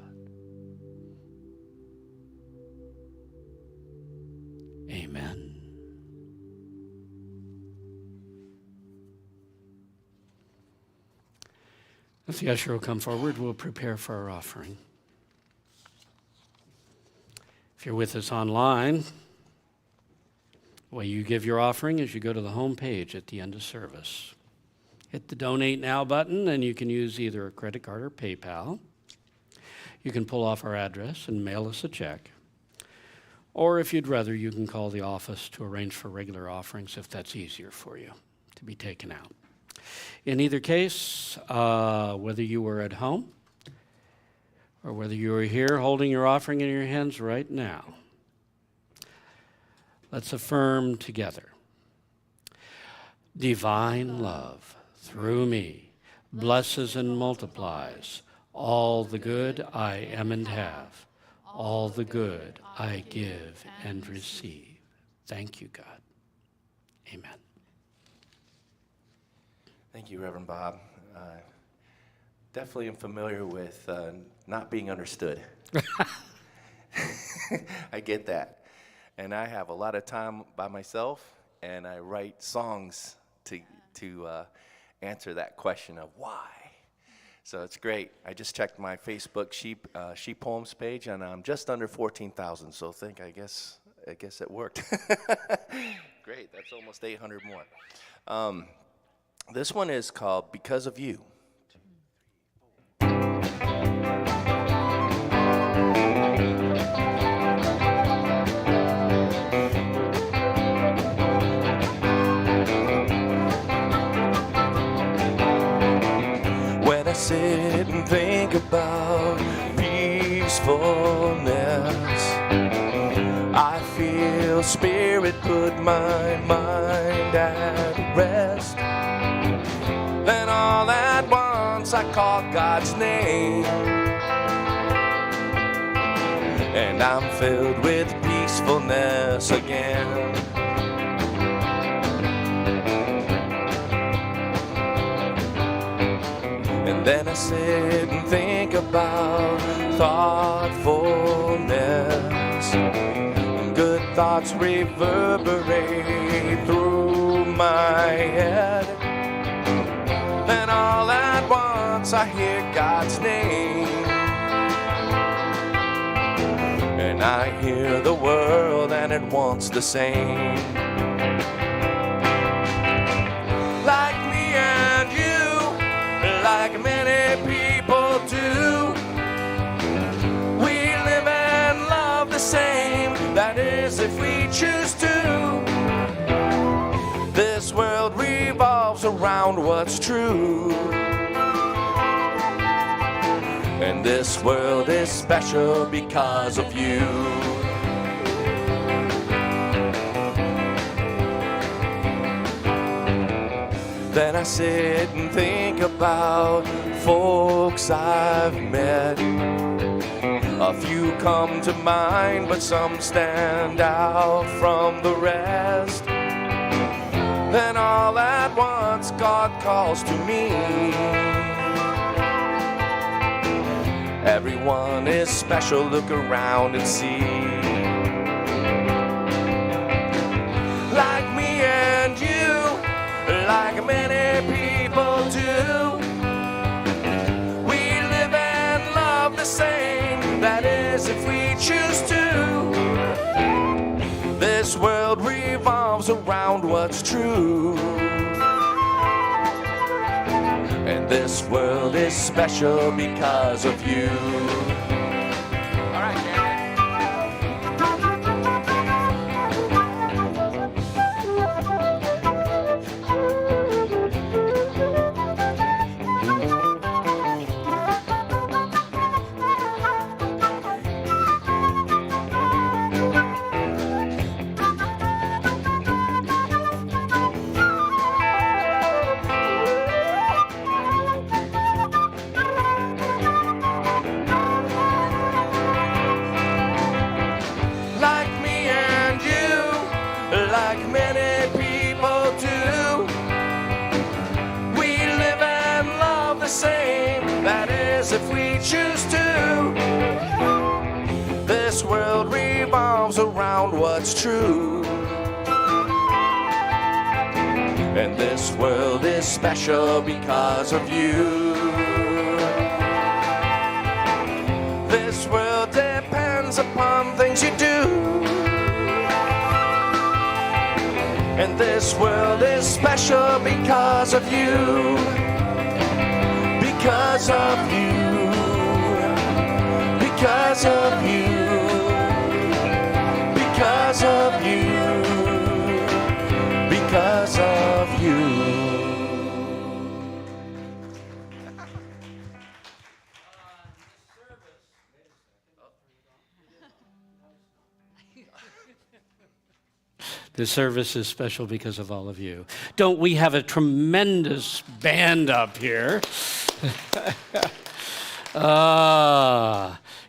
Amen. If the usher will come forward, we'll prepare for our offering. If you're with us online, the way you give your offering is you go to the home page at the end of service. Hit the Donate Now button, and you can use either a credit card or PayPal. You can pull off our address and mail us a check. Or if you'd rather, you can call the office to arrange for regular offerings if that's easier for you to be taken out. In either case, whether you were at home or whether you are here holding your offering in your hands right now, let's affirm together. Divine love through me blesses and multiplies all the good I am and have, all the good I give and receive. Thank you, God. Amen. Thank you, Reverend Bob. Definitely am familiar with not being understood. I get that. And I have a lot of time by myself, and I write songs to answer that question of why. So it's great. I just checked my Facebook Sheep Poems page, and I'm just under 14,000. So I guess it worked. Great. That's almost 800 more. This one is called Because of You. When I sit and think about peacefulness, I feel Spirit put my mind at rest. Then all at once I call God's name, and I'm filled with peacefulness again. And then I sit and think about thoughtfulness. Good thoughts reverberate through my head. Then all at once I hear God's name, and I hear the world and it wants the same. Like me and you, like many people do, we live and love the same, that is if we choose to. This world revolves around what's true, and this world is special because of you. Then I sit and think about folks I've met. A few come to mind, but some stand out from the rest. Then all at once God calls to me. Everyone is special, look around and see. Like me and you, like many people do, we live and love the same, that is if we choose to. This world revolves around what's true. And this world is special because of you. All right, like many people do, we live and love the same, that is if we choose to. This world revolves around what's true. And this world is special because of you. This world depends upon things you do. And this world is special because of you. Because of you. Because of you. Because of you. Because of you. This service is special because of all of you. Don't we have a tremendous band up here?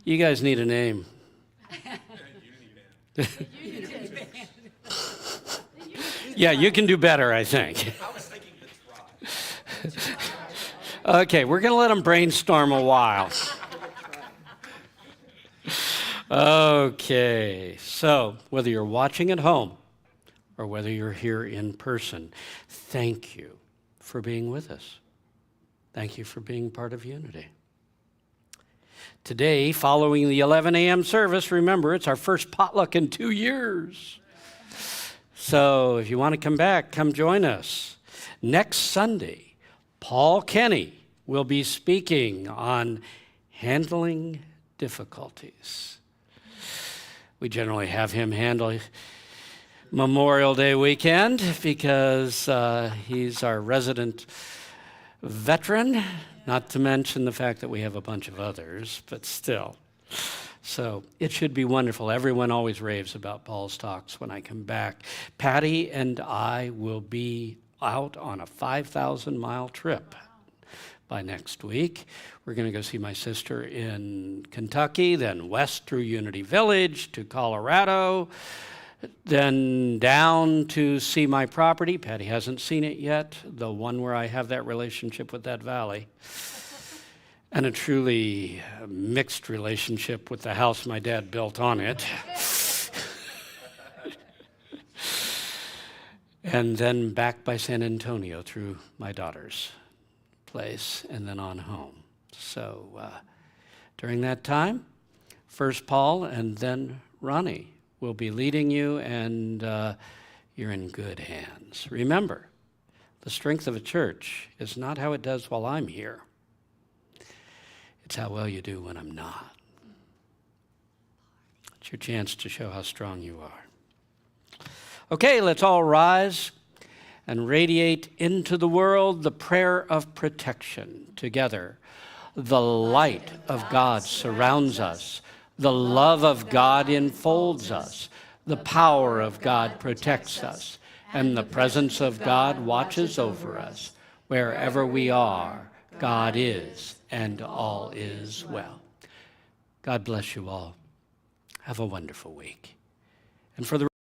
You guys need a name. Yeah, you can do better, I think. Okay, we're going to let them brainstorm a while. Okay, so whether you're watching at home or whether you're here in person, thank you for being with us. Thank you for being part of Unity. Today, following the 11 a.m. service, remember, it's our first potluck in 2 years. So if you want to come back, come join us. Next Sunday, Paul Kenny will be speaking on handling difficulties. We generally have him handle Memorial Day weekend because he's our resident veteran, not to mention the fact that we have a bunch of others, but still. So it should be wonderful. Everyone always raves about Paul's talks when I come back. Patty and I will be out on a 5,000-mile trip by next week. We're going to go see my sister in Kentucky, then west through Unity Village to Colorado, then down to see my property. Patty hasn't seen it yet, the one where I have that relationship with that valley, and a truly mixed relationship with the house my dad built on it. And then back by San Antonio through my daughter's place, and then on home. So during that time, first Paul and then Ronnie will be leading you, and you're in good hands. Remember, the strength of a church is not how it does while I'm here. It's how well you do when I'm not. It's your chance to show how strong you are. Okay, let's all rise and radiate into the world the prayer of protection together. The light of God surrounds us. The love of God enfolds us. The power of God protects us. And the presence of God watches over us. Wherever we are, God is, and all is well. God bless you all. Have a wonderful week. And for the